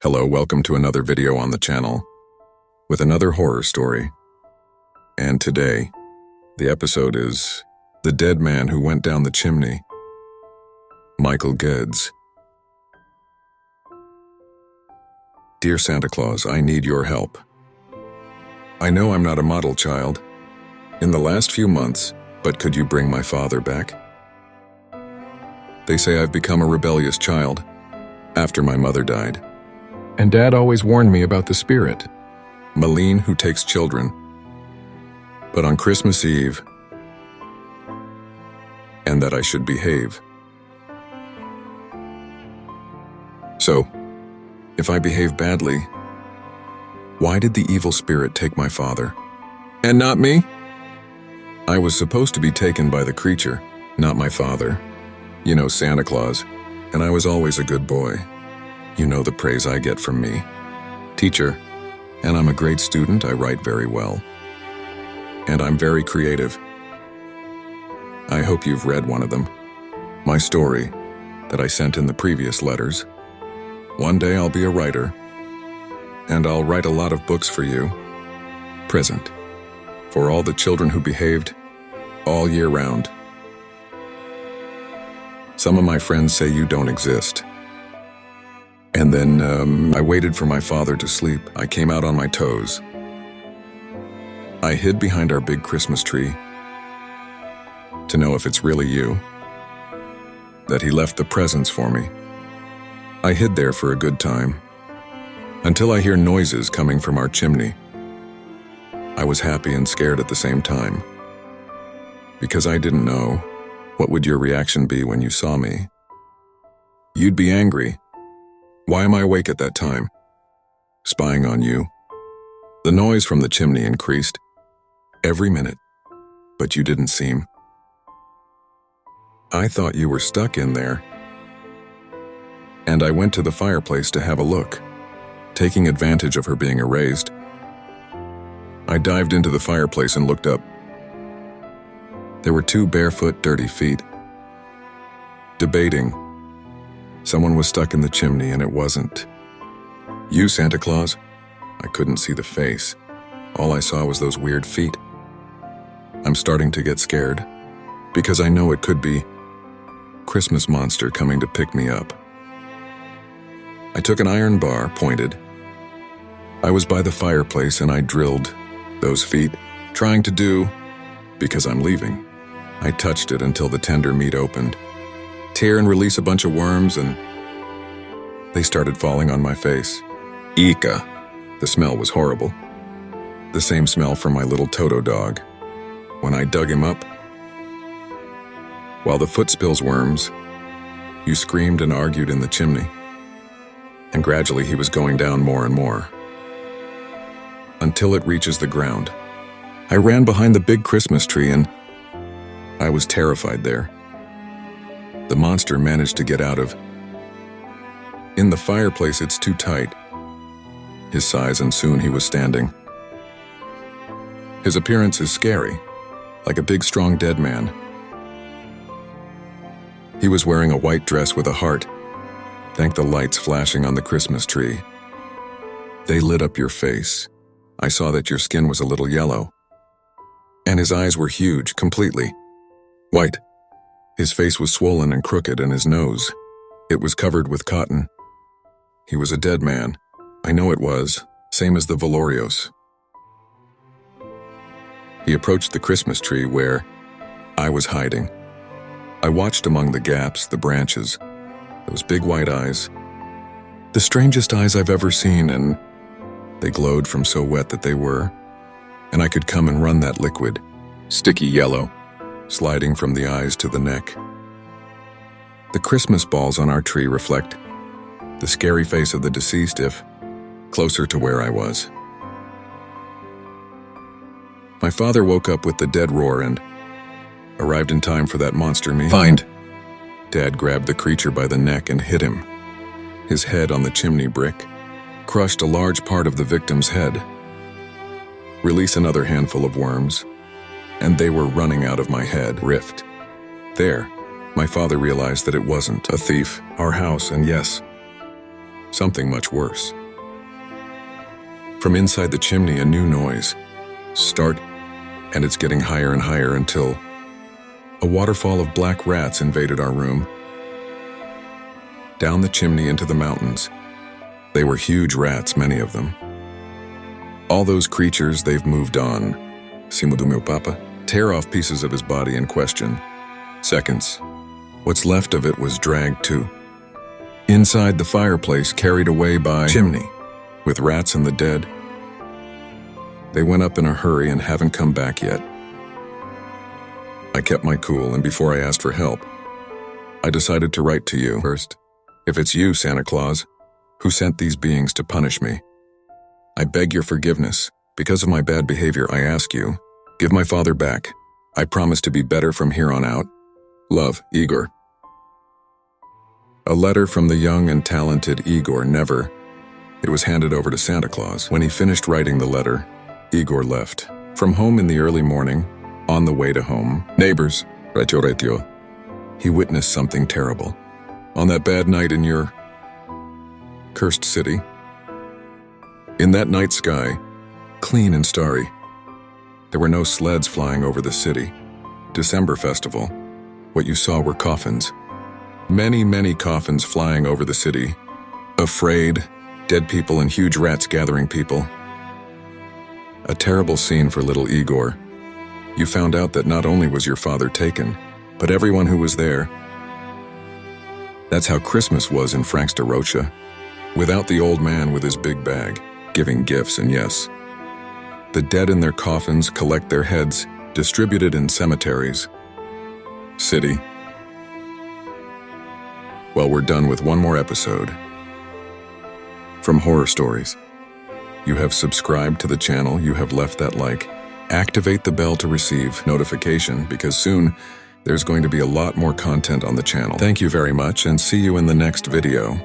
Hello, welcome to another video on the channel with another horror story. And today, the episode is The Dead Man Who Went Down the Chimney. Michael Geddes. Dear Santa Claus, I need your help. I know I'm not a model child in the last few months, but could you bring my father back? They say I've become a rebellious child after my mother died. And Dad always warned me about the spirit, Maline, who takes children. But on Christmas Eve, and that I should behave. So, if I behave badly, why did the evil spirit take my father? And not me? I was supposed to be taken by the creature, not my father. You know, Santa Claus, and I was always a good boy. You know the praise I get from me. Teacher, and I'm a great student, I write very well. And I'm very creative. I hope you've read one of them. My story that I sent in the previous letters. One day I'll be a writer, and I'll write a lot of books for you. Present. For all the children who behaved all year round. Some of my friends say you don't exist. And then I waited for my father to sleep. I came out on my toes. I hid behind our big Christmas tree to know if it's really you, that he left the presents for me. I hid there for a good time, until I hear noises coming from our chimney. I was happy and scared at the same time, because I didn't know what would your reaction be when you saw me. You'd be angry. Why am I awake at that time? Spying on you. The noise from the chimney increased every minute, but you didn't seem. I thought you were stuck in there. And I went to the fireplace to have a look, taking advantage of her being erased. I dived into the fireplace and looked up. There were two barefoot, dirty feet. Debating. Someone was stuck in the chimney, and it wasn't you, Santa Claus. I couldn't see the face. All I saw was those weird feet. I'm starting to get scared, because I know it could be Christmas monster coming to pick me up. I took an iron bar, pointed. I was by the fireplace and I drilled those feet, trying to do, because I'm leaving. I touched it until the tender meat opened. Tear and release a bunch of worms, and they started falling on my face. Ika. The smell was horrible. The same smell from my little Toto dog. When I dug him up, while the foot spills worms, you screamed and argued in the chimney. And gradually he was going down more and more, until it reaches the ground. I ran behind the big Christmas tree, and I was terrified there. The monster managed to get out of. In the fireplace, it's too tight. His size, and soon he was standing. His appearance is scary, like a big, strong dead man. He was wearing a white dress with a heart. Thank the lights flashing on the Christmas tree. They lit up your face. I saw that your skin was a little yellow. And his eyes were huge, completely white. His face was swollen and crooked, and his nose, it was covered with cotton. He was a dead man. I know it was, same as the Valorios. He approached the Christmas tree where I was hiding. I watched among the gaps, the branches, those big white eyes. The strangest eyes I've ever seen, and they glowed from so wet that they were. And I could come and run that liquid, sticky yellow, sliding from the eyes to the neck. The Christmas balls on our tree reflect the scary face of the deceased, if closer to where I was. My father woke up with the dead roar and arrived in time for that monster me. Find! Dad grabbed the creature by the neck and hit him. His head on the chimney brick crushed a large part of the victim's head. Release another handful of worms, and they were running out of my head. Rift. There, my father realized that it wasn't a thief, our house, and yes, something much worse. From inside the chimney, a new noise. Start, and it's getting higher and higher until a waterfall of black rats invaded our room. Down the chimney into the mountains. They were huge rats, many of them. All those creatures, they've moved on. Cima do meu papa. Tear off pieces of his body in question. Seconds. What's left of it was dragged too. Inside the fireplace, carried away by Chimney, with rats and the dead. They went up in a hurry and haven't come back yet. I kept my cool, and before I asked for help, I decided to write to you first. If it's you, Santa Claus, who sent these beings to punish me, I beg your forgiveness. Because of my bad behavior, I ask you, give my father back. I promise to be better from here on out. Love, Igor. A letter from the young and talented Igor Never. It was handed over to Santa Claus. When he finished writing the letter, Igor left. From home in the early morning, on the way to home, neighbors, retio, he witnessed something terrible. On that bad night in your cursed city, in that night sky, clean and starry, there were no sleds flying over the city. December festival. What you saw were coffins. Many, many coffins flying over the city. Afraid, dead people and huge rats gathering people. A terrible scene for little Igor. You found out that not only was your father taken, but everyone who was there. That's how Christmas was in Frank's Rocha, without the old man with his big bag, giving gifts, and yes, the dead in their coffins collect their heads, distributed in cemeteries. City. Well, we're done with one more episode. From Horror Stories. You have subscribed to the channel, you have left that like. Activate the bell to receive notification, because soon there's going to be a lot more content on the channel. Thank you very much, and see you in the next video.